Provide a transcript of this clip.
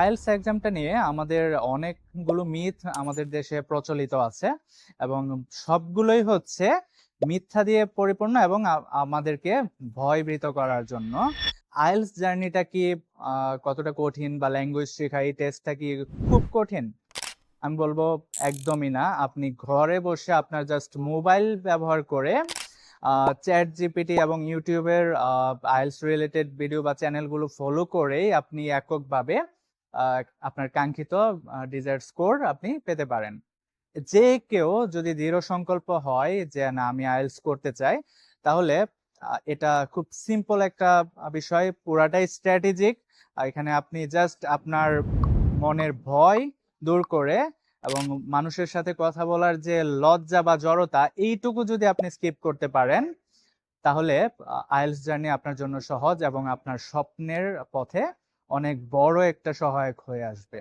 IELTS এক্সামটা নিয়ে আমাদের অনেকগুলো মিথ আমাদের দেশে প্রচলিত আছে এবং সবগুলোই হচ্ছে মিথ্যা দিয়ে পরিপূর্ণ এবং আমাদেরকে ভয়ভীত করার জন্য। আইএলটিএস জার্নিটা কি কতটা কঠিন বা ল্যাঙ্গুয়েজ শেখা এই টেস্টটা কি খুব কঠিন? আমি বলবো একদমই না। আপনি ঘরে বসে আপনার জাস্ট মোবাইল ব্যবহার করে চ্যাট জিপিটি এবং ইউটিউবের আইএলটিএস রিলেটেড ভিডিও বা চ্যানেলগুলো ফলো করেই আপনি এককভাবে আপনার কাঙ্ক্ষিত ডিজায়ার্ড স্কোর আপনি পেতে পারেন। যে কেউ যদি দৃঢ় সংকল্প হয় যে না আমি আইএলটিএস করতে চাই, তাহলে এটা খুব সিম্পল একটা বিষয়, পুরাটাই স্ট্র্যাটেজিক। এখানে আপনি জাস্ট আপনার মনের ভয় দূর করে এবং মানুষের সাথে কথা বলার যে লজ্জা বা জড়তা এইটুকু যদি আপনি স্কিপ করতে পারেন, তাহলে আইএলটিএস জার্নি আপনার জন্য সহজ এবং আপনার স্বপ্নের পথে অনেক বড় একটা সহায়ক হয়ে আসবে।